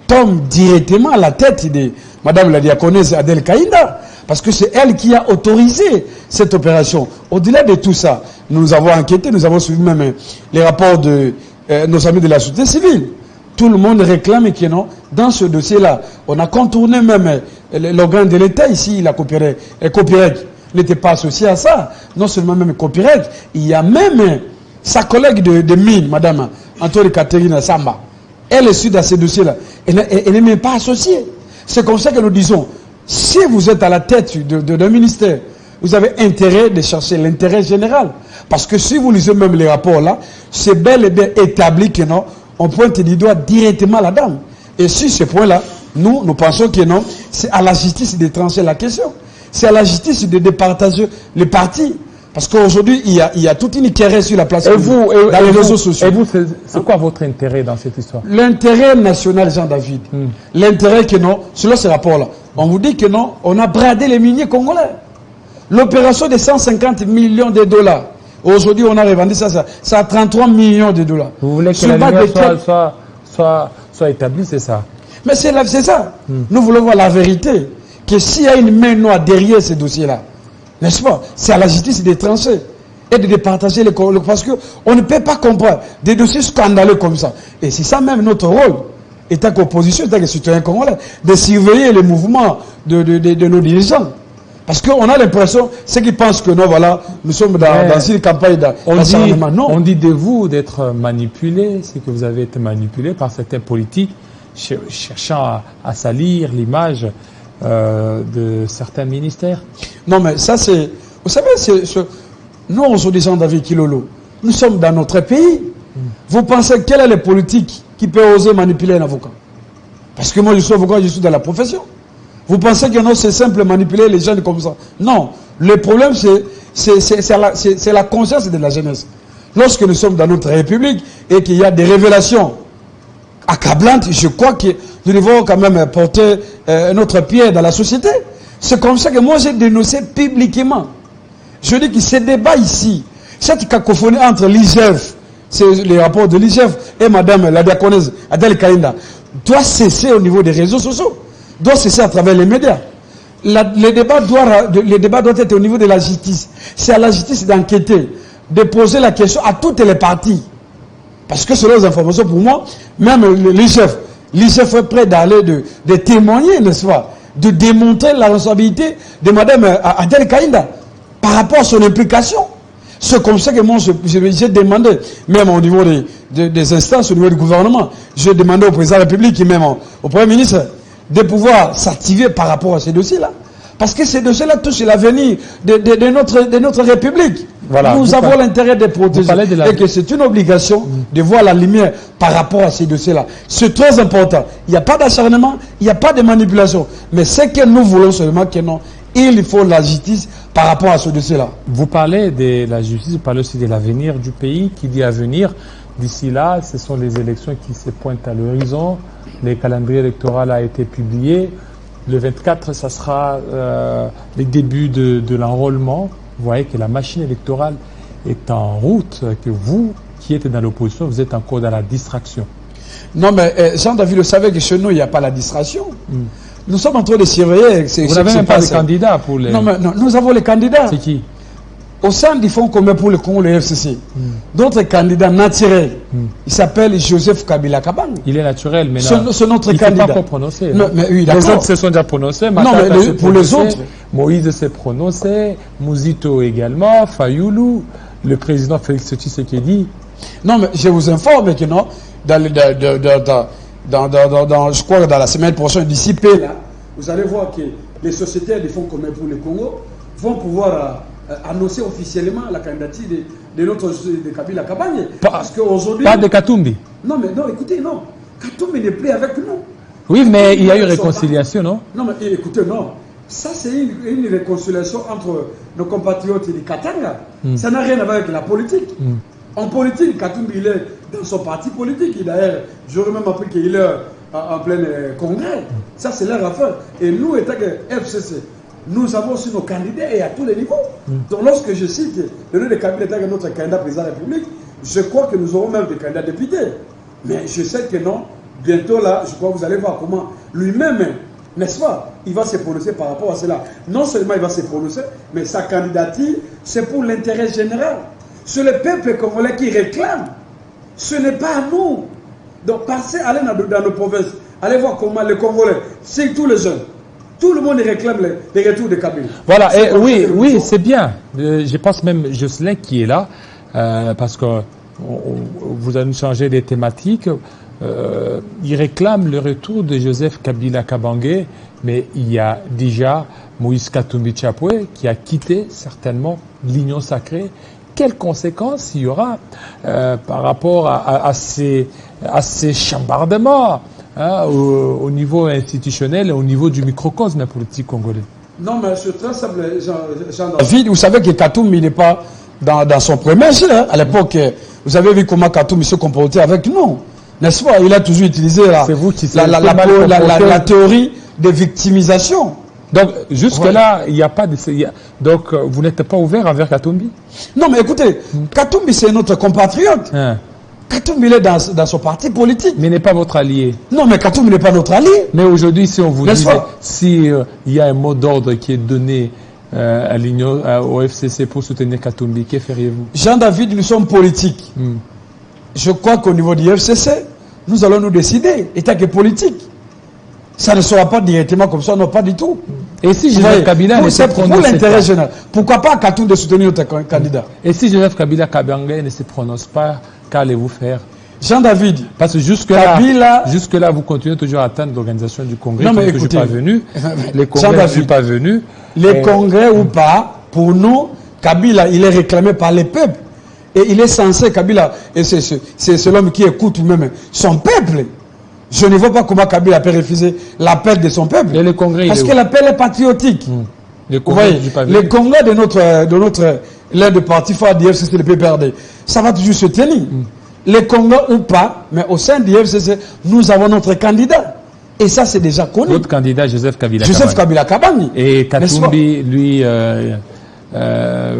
tombe directement à la tête de Madame la diaconesse Adel Kaïnda. Parce que c'est elle qui a autorisé cette opération. Au-delà de tout ça, nous avons enquêté, nous avons suivi même les rapports de nos amis de la société civile. Tout le monde réclame que non, dans ce dossier-là, on a contourné même l'organe de l'État ici, la Copirec n'était pas associé à ça. Non seulement même Copirec, il y a même sa collègue de mine, Madame Antoine Catherine Samba. Elle est suite à ce dossier-là. Elle n'est même pas associée. C'est comme ça que nous disons, si vous êtes à la tête d'un ministère, vous avez intérêt de chercher l'intérêt général. Parce que si vous lisez même les rapports là, c'est bel et bien établi que non, on pointe du doigt directement la dame. Et sur ce point-là, nous pensons que non, c'est à la justice de trancher la question. C'est à la justice de départager les partis. Parce qu'aujourd'hui, il y a toute une querelle sur la place publique, dans les réseaux sociaux. Et vous, c'est quoi votre intérêt dans cette histoire? L'intérêt national, Jean-David. L'intérêt que non, selon ce rapport-là, on vous dit que non, on a bradé les miniers congolais. L'opération de 150 millions de dollars. Aujourd'hui, on a revendu ça à 33 millions de dollars. Vous voulez que la lumière soit établie, c'est ça? Mais c'est ça. Nous voulons voir la vérité. Que s'il y a une main noire derrière ces dossiers-là, n'est-ce pas? C'est à la justice de trancher et de départager les Congolais. Parce qu'on ne peut pas comprendre des dossiers scandaleux comme ça. Et c'est ça même notre rôle, étant qu'opposition, étant que citoyen congolais, de surveiller les mouvements de nos dirigeants. Parce qu'on a l'impression, ceux qui pensent que non, voilà, nous sommes dans une campagne d'acharnement. Non. On dit de vous d'être manipulé, c'est que vous avez été manipulé par certains politiques cherchant à salir l'image de certains ministères. Non, mais ça c'est... Vous savez, nous aujourd'hui, Jean-David Kilolo, nous sommes dans notre pays. Vous pensez quelle est la politique qui peut oser manipuler un avocat? Parce que moi je suis avocat, je suis dans la profession. Vous pensez que non, c'est simple manipuler les jeunes comme ça? Non. Le problème c'est la conscience de la jeunesse. Lorsque nous sommes dans notre République et qu'il y a des révélations accablantes, je crois que nous devons quand même porter notre pierre dans la société. C'est comme ça que moi j'ai dénoncé publiquement. Je dis que ce débat ici, Cette cacophonie entre l'IGF, c'est les rapports de l'IGF, et madame la diaconesse Adèle Kaïnda, doit cesser au niveau des réseaux sociaux, doit cesser à travers les médias. Les débats doivent être au niveau de la justice. C'est à la justice d'enquêter, de poser la question à toutes les parties. Parce que selon les informations, pour moi, même l'IGF est prêt d'aller de témoigner, n'est-ce pas, de démontrer la responsabilité de madame Adèle Kaïnda par rapport à son implication. C'est comme ça que moi, j'ai demandé, même au niveau des instances, au niveau du gouvernement, j'ai demandé au président de la République et même au Premier ministre de pouvoir s'activer par rapport à ces dossiers-là. Parce que ces dossiers-là touchent l'avenir de notre République. Voilà, nous avons l'intérêt de protéger. Et que c'est une obligation de voir la lumière par rapport à ces dossiers-là. C'est très important. Il n'y a pas d'acharnement, il n'y a pas de manipulation. Mais ce que nous voulons seulement que non, il faut la justice par rapport à ce dossier-là. Vous parlez de la justice, vous parlez aussi de l'avenir du pays. Qui dit avenir, d'ici là, ce sont les élections qui se pointent à l'horizon. Le calendrier électoral a été publié. Le 24, ça sera le début de l'enrôlement. Vous voyez que la machine électorale est en route, que vous, qui êtes dans l'opposition, vous êtes encore dans la distraction. Non, mais Jean-David le savait que chez nous, il n'y a pas la distraction. Nous sommes en train de surveiller. Vous n'avez même pas de candidats pour les... Non, mais non, nous avons les candidats. C'est qui? Au sein du Fonds commun pour le Congo, le FCC, d'autres candidats naturels. Il s'appelle Joseph Kabila Kabang. Il est naturel, mais c'est notre candidat. Il ne s'est pas prononcé. Non, mais oui, les autres se sont déjà prononcés. Non, mais pour les autres. Moïse s'est prononcé, Mouzito également, Fayoulou, le président Félix Tshisekedi. Non, mais je vous informe que non, je crois que dans la semaine prochaine, d'ici peu, là, vous allez voir que les sociétaires du Fonds commun pour le Congo vont pouvoir annoncer officiellement la candidature de Kabila Kabang. Parce qu'aujourd'hui... Pas de Katumbi. Non, mais non, écoutez, non. Katumbi n'est plus avec nous. Oui, mais il y a eu réconciliation, non? Non, mais écoutez, non. Ça, c'est une réconciliation entre nos compatriotes du Katanga. Ça n'a rien à voir avec la politique. En politique, Katumbi, il est dans son parti politique. D'ailleurs, j'aurais même appris qu'il est en plein congrès. Ça, c'est leur affaire. Et nous, étant que FCC, nous avons aussi nos candidats et à tous les niveaux. Donc, lorsque je cite le nom de Kabila étant que notre candidat président de la République, je crois que nous aurons même des candidats députés. Mais je sais que non. Bientôt, là, je crois que vous allez voir comment lui-même, n'est-ce pas, il va se prononcer par rapport à cela. Non seulement il va se prononcer, mais sa candidature, c'est pour l'intérêt général. C'est le peuple congolais qui réclame. Ce n'est pas à nous. Donc, passez, allez dans nos provinces, allez voir comment les Congolais, c'est tous les jeunes, tout le monde réclame les retours de Kabila. Voilà, et oui, c'est bien. Je pense même Jocelyn qui est là, parce que vous allez changer les thématiques. Il réclame le retour de Joseph Kabila Kabange, mais il y a déjà Moïse Katumbi Chapwe qui a quitté certainement l'Union sacrée. Quelles conséquences il y aura par rapport à ces chambardements au niveau institutionnel et au niveau du microcosme politique congolais? Non, mais c'est très simple, Jean-David. Vous savez que Katumbi n'est pas dans son premier jeu. À l'époque, vous avez vu comment Katumbi se comportait avec nous. N'est-ce pas? Il a toujours utilisé la théorie de victimisation. Donc, jusque-là, il n'y a pas de... Donc, vous n'êtes pas ouvert envers Katumbi? Non, mais écoutez, Katumbi, c'est notre compatriote. Katumbi, il est dans son parti politique. Mais il n'est pas votre allié. Non, mais Katumbi n'est pas notre allié. Mais aujourd'hui, si on vous disait, si il y a un mot d'ordre qui est donné à l'Union, au FCC pour soutenir Katumbi, que feriez-vous? Jean-David, nous sommes politiques. Je crois qu'au niveau du FCC, nous allons nous décider, état que politique. Ça ne sera pas directement comme ça, non, pas du tout. Et si Joseph Kabila ne se prononce pas, pour l'intérêt général, pourquoi pas Katumbi de soutenir notre candidat? Et si Joseph Kabila Kabanga ne se prononce pas, qu'allez-vous faire? Jean-David, parce que jusque-là, vous continuez toujours à attendre l'organisation du congrès. Non, mais écoutez, pas venu. Les congrès ne sont pas venus. Les congrès ou pas, pour nous, Kabila, il est réclamé par les peuples. Et il est censé, Kabila, et c'est l'homme qui écoute même son peuple. Je ne vois pas comment Kabila peut refuser l'appel de son peuple. Et le congrès, parce que l'appel est patriotique. Les congrès de notre l'aide de parti fort du FCC, le PPRD, ça va toujours se tenir. Les congrès ou pas, mais au sein du FCC, nous avons notre candidat. Et ça, c'est déjà connu. Votre candidat, Joseph Kabila Kabang. Et Katumbi, lui,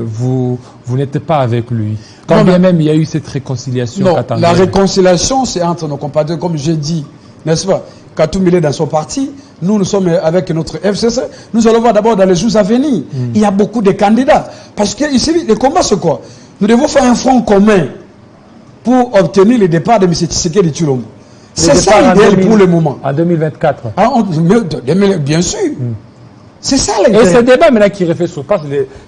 vous vous n'êtes pas avec lui. Quand bien même il y a eu cette réconciliation. Non, la réconciliation, c'est entre nos compatriotes, comme j'ai dit, n'est-ce pas? Katumbi est dans son parti, nous sommes avec notre FCC, nous allons voir d'abord dans les jours à venir. Il y a beaucoup de candidats. Parce que ici, le combat, c'est quoi? Nous devons faire un front commun pour obtenir le départ de M. Tshisekedi Tshilombo. C'est ça l'idéal pour le moment. En 2024. Ah, bien sûr. C'est ça l'idée. Et ce débat maintenant qui refait surface,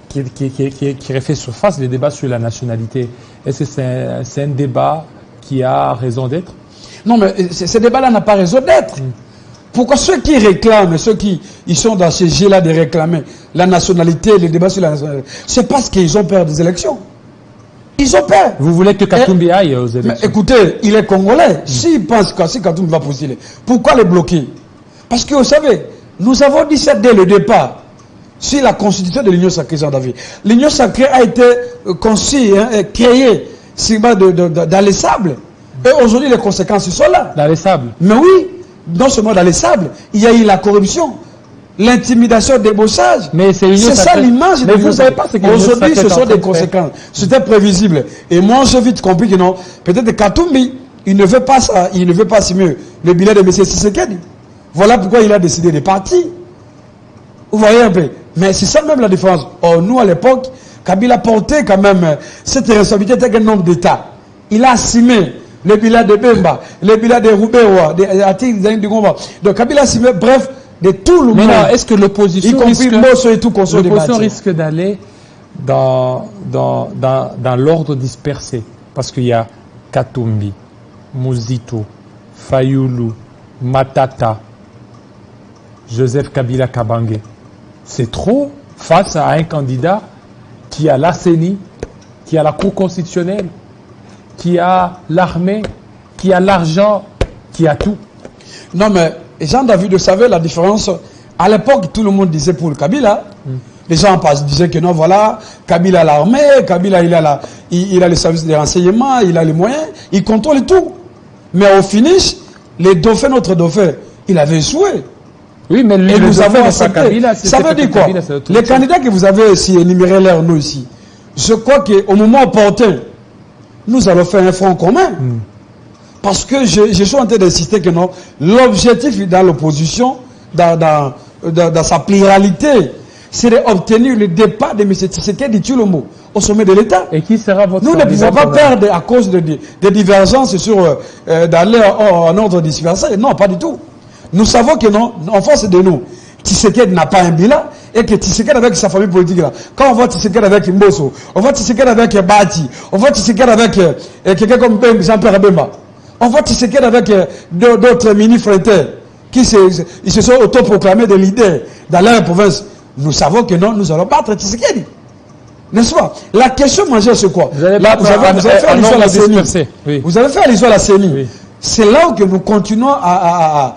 qui refait surface, les débats sur la nationalité, est-ce que c'est un débat qui a raison d'être? Non, mais ce débat-là n'a pas raison d'être. Pourquoi ceux qui réclament, ceux qui ils sont dans ce jeu-là de réclamer la nationalité, les débats sur la nationalité, c'est parce qu'ils ont peur des élections. Ils ont peur. Vous voulez que Katumbi aille aux élections? Mais écoutez, il est congolais. S'il pense que si Katumbi va postuler, pourquoi les bloquer? Parce que vous savez, nous avons dit ça dès le départ. C'est la constitution de l'Union sacrée, Jean-David. L'Union sacrée a été conçue, créée dans les sables. Et aujourd'hui, les conséquences sont là. Dans les sables? Mais oui, non seulement dans les sables, il y a eu la corruption, l'intimidation, le débauchage. Mais c'est ça l'image. Mais vous ne savez pas ce que aujourd'hui, ce sont des conséquences. C'était prévisible. Et moi, j'ai vite compris que non. Peut-être que Katumbi, il ne veut pas ça. Il ne veut pas signer le bilan de M. Tshisekedi. Voilà pourquoi il a décidé de partir. Vous voyez un peu. Mais c'est ça même la différence. Or, nous, à l'époque, Kabila portait quand même cette responsabilité avec un nombre d'États. Il a assumé le bilan de Bemba, le bilan de Roubewa, de Atik, de Ngomba. Donc Kabila a assumé, bref, de tout le monde. Mais non, est-ce que l'opposition risque d'aller dans l'ordre dispersé? Parce qu'il y a Katumbi, Muzito, Fayulu, Matata, Joseph Kabila Kabange. C'est trop face à un candidat qui a la CENI, qui a la Cour constitutionnelle, qui a l'armée, qui a l'argent, qui a tout. Non mais, Jean-David, vous savez la différence. À l'époque, tout le monde disait pour le Kabila. Les gens disaient que non, voilà, Kabila a l'armée, Kabila il a les services de renseignement, il a les moyens, il contrôle tout. Mais au finish, notre dauphin, il avait échoué. Oui, mais et nous avons accepté. Ça veut dire quoi? Les candidats que vous avez ici, énumérés leur nom ici, je crois qu'au moment opportun, nous allons faire un front commun. Parce que je suis en train d'insister que non, l'objectif dans l'opposition, dans sa pluralité, c'est d'obtenir le départ de M. Tshisekedi Tshilombo au sommet de l'État. Et qui sera votre Nous ne pouvons pas perdre à cause de divergences sur d'aller en ordre dispersé. Non, pas du tout. Nous savons que non, en face de nous, Tshisekedi n'a pas un bilan et que Tshisekedi avec sa famille politique là. Quand on voit Tshisekedi avec Mbosso, on voit Tshisekedi avec Bati, on voit Tshisekedi avec quelqu'un comme Jean-Pierre Bemba, on voit Tshisekedi avec d'autres mini-frères qui ils se sont autoproclamés des leaders dans leur province. Nous savons que non, nous allons battre Tshisekedi. N'est-ce pas? La question majeure, c'est quoi? Vous avez fait allusion à la CENI. Vous avez fait allusion à la CENI. C'est là où nous continuons à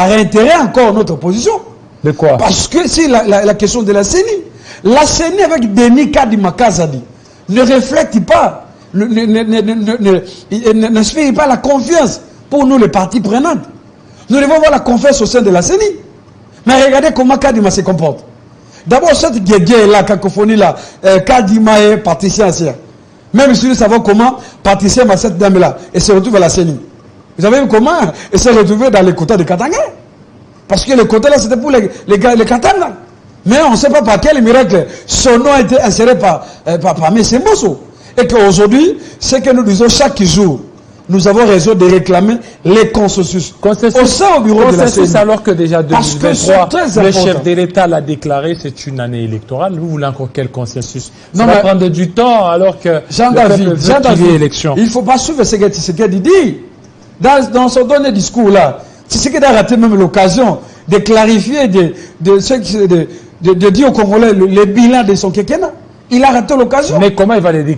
réitérer encore notre position. De quoi? Parce que c'est la question de la CENI. La CENI avec Denis Kadima Kazadi ne reflète pas, n'inspire pas la confiance pour nous les parties prenantes. Nous devons voir la confiance au sein de la CENI. Mais regardez comment Kadima se comporte. D'abord, cette guerre-là, cacophonie là, Kadima est Patricia Asia. Même si nous savons comment Patricia m'a cette dame-là et se retrouve à la CENI. Vous avez vu comment elle s'est retrouvée dans les quotas de Katanga? Parce que les quotas là, c'était pour les Katanga. Mais on ne sait pas par quel miracle son nom a été inséré par M. Mbosso. Et qu'aujourd'hui, ce que nous disons chaque jour, nous avons raison de réclamer les consensus. Au sein au bureau de la CENI. Alors que déjà 2023, le chef de l'État l'a déclaré, c'est une année électorale. Vous voulez encore quel consensus? Ça va prendre du temps alors que Jean-David, élection. Il ne faut pas suivre ce que Tshisekedi dit. Dans son dernier discours là, Tshisekedi a raté même l'occasion de clarifier, de dire aux Congolais le bilan de son quinquennat. Il a raté l'occasion. Mais comment il va le dire?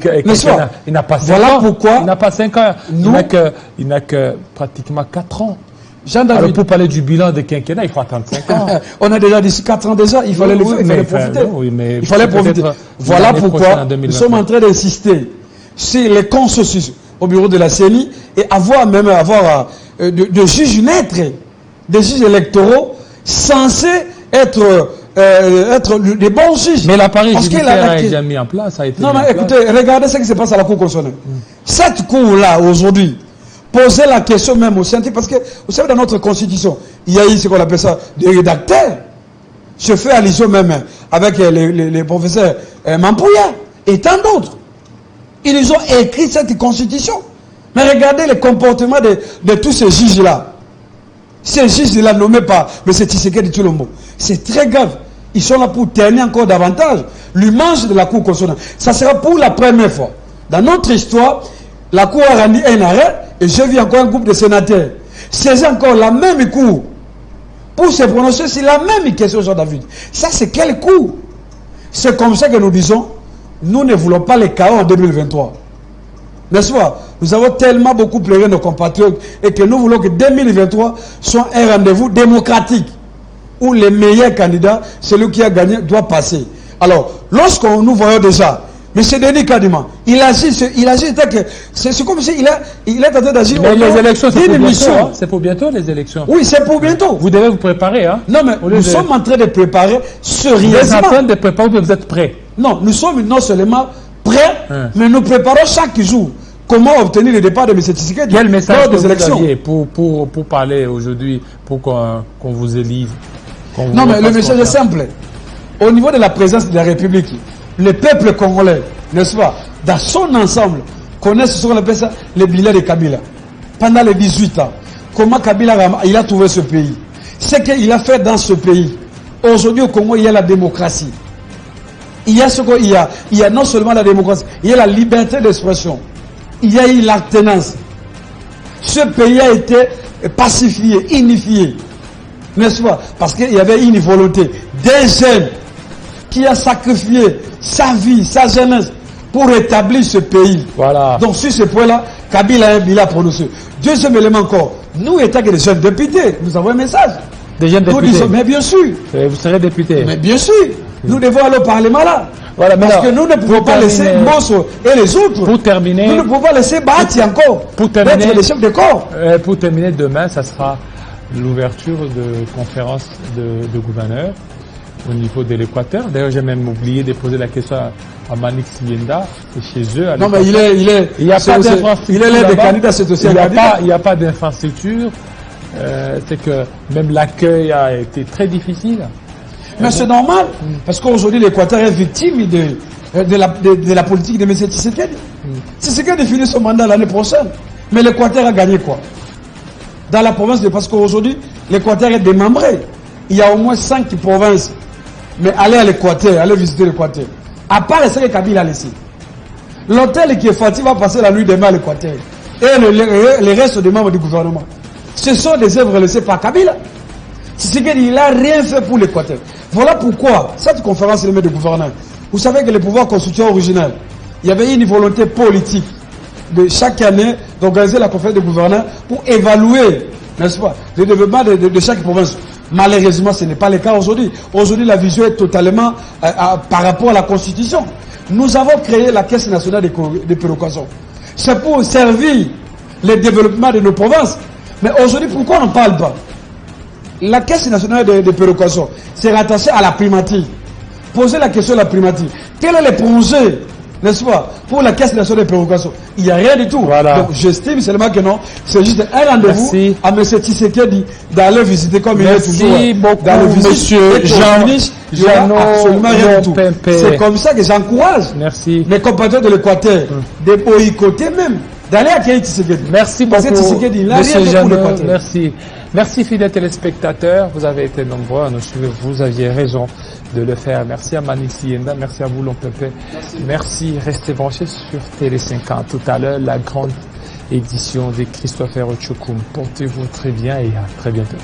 Il n'a pas 5 ans. Voilà pourquoi. Il n'a pas 5 ans. Il n'a que pratiquement 4 ans. Jean-David. Alors pour parler du bilan de quinquennat, il faut attendre 5 ans. On a déjà dit 4 ans déjà, il fallait profiter. Il fallait profiter. Voilà pourquoi nous sommes en train d'insister sur les consensus au bureau de la CENI et avoir de juges neutres, des juges électoraux censés être être des bons juges. Mais l'appareil Parce que judiciaire a déjà mis en place, ça a été non, mis en mais place. écoutez, regardez ce qui se passe à la Cour constitutionnelle. Cette Cour-là, aujourd'hui, posez la question même aux scientifiques, parce que, vous savez, dans notre Constitution, il y a eu ce qu'on appelle ça, des rédacteurs. Je fais allusion même avec les professeurs Mampouya et tant d'autres. Ils ont écrit cette Constitution. Mais regardez le comportement de tous ces juges-là. Ces juges-là nommés par M. Tshisekedi Tshilombo. C'est très grave. Ils sont là pour terner encore davantage l'image de la Cour constitutionnelle. Ça sera pour la première fois. Dans notre histoire, la Cour a rendu un arrêt et je vis encore un groupe de sénateurs. C'est encore la même Cour pour se prononcer sur la même question, Jean-David. Ça, c'est quel Cour? C'est comme ça que nous disons, nous ne voulons pas les chaos en 2023. N'est-ce pas? Nous avons tellement beaucoup pleuré nos compatriotes et que nous voulons que 2023 soit un rendez-vous démocratique où les meilleurs candidats, celui qui a gagné, doit passer. Alors, lorsqu'on nous voyons déjà, M. Denis Kadima, il agit c'est comme s'il est en train d'agir. Mais les élections, c'est pour bientôt. Hein? C'est pour bientôt, les élections. Oui, c'est pour bientôt. Vous devez vous préparer. Hein? Non, mais nous sommes en train de préparer sérieusement. Vous êtes en train de préparer, vous êtes prêts? Non, nous sommes non seulement prêts, mais nous préparons chaque jour. Comment obtenir le départ de M. Tshisekedi? Quel message des élections aviez pour parler aujourd'hui, pour qu'on vous élise? Non, mais le message est simple. Au niveau de la présence de la République, le peuple congolais, n'est-ce pas, dans son ensemble, connaît ce qu'on appelle ça, le bilan de Kabila. Pendant les 18 ans, comment Kabila il a trouvé ce pays? Ce qu'il a fait dans ce pays. Aujourd'hui au Congo, il y a la démocratie. Il y a non seulement la démocratie, il y a la liberté d'expression. Il y a eu l'alternance. Ce pays a été pacifié, unifié. N'est-ce pas? Parce qu'il y avait une volonté d'un jeune qui a sacrifié sa vie, sa jeunesse pour établir ce pays. Voilà. Donc sur ce point-là, Kabila a un bilan prononcé. Deuxième élément encore, nous étant que des jeunes députés, nous avons un message. Des jeunes députés. Nous disons, mais bien sûr. Vous serez député. Mais bien sûr. Nous devons aller au Parlement là. Voilà, parce que nous ne pouvons pas laisser Mosso et les autres. Pour terminer. Nous ne pouvons pas laisser Bahati encore. Pour terminer. D'être les chefs de corps. Pour terminer, demain, ça sera l'ouverture de conférence de gouverneurs au niveau de l'Équateur. D'ailleurs, j'ai même oublié de poser la question à Manik Siyenda. C'est chez eux. Non, mais il est l'un des candidats, c'est aussi un candidat. Il n'y a pas d'infrastructure. C'est que même l'accueil a été très difficile. Mais c'est normal, parce qu'aujourd'hui l'Équateur est victime de la politique de M. Tshisekedi. Tshisekedi finit son mandat l'année prochaine. Mais l'Équateur a gagné quoi? Dans la province de... Parce qu'aujourd'hui, l'Équateur est démembré. Il y a au moins 5 provinces. Mais allez à l'Équateur, allez visiter l'Équateur. À part ce que Kabila a laissé. L'hôtel qui est fatigué va passer la nuit demain à l'Équateur. Et les restes des membres du gouvernement. Ce sont des œuvres laissées par Kabila. Tshisekedi, il n'a rien fait pour l'Équateur. Voilà pourquoi cette conférence de gouverneurs, vous savez que le pouvoir constituant original, il y avait une volonté politique de chaque année d'organiser la conférence de gouverneurs pour évaluer, n'est-ce pas, le développement de chaque province. Malheureusement, ce n'est pas le cas aujourd'hui. Aujourd'hui, la vision est totalement par rapport à la Constitution. Nous avons créé la Caisse nationale de péréquation. C'est pour servir le développement de nos provinces. Mais aujourd'hui, pourquoi on n'en parle pas? La Caisse nationale de péréquation s'est rattachée à la primature. Posez la question à la primature. Quel est le projet, n'est-ce pas, pour la Caisse nationale de péréquation? Il n'y a rien du tout. Voilà. Donc j'estime seulement que non. C'est juste un rendez-vous à M. Tshisekedi d'aller visiter comme il est toujours dans le Monsieur Jean absolument rien du tout. C'est comme ça que j'encourage mes compatriotes de l'Équateur de boycotter même, d'aller accueillir Tshisekedi. Merci beaucoup, Monsieur Jean. Merci. Merci, fidèles téléspectateurs. Vous avez été nombreux à nous suivre. Vous aviez raison de le faire. Merci à Manik Siyenda. Merci à vous, Lompepe. Merci. Restez branchés sur Télé 50. Tout à l'heure, la grande édition de Christopher Ochokoum. Portez-vous très bien et à très bientôt.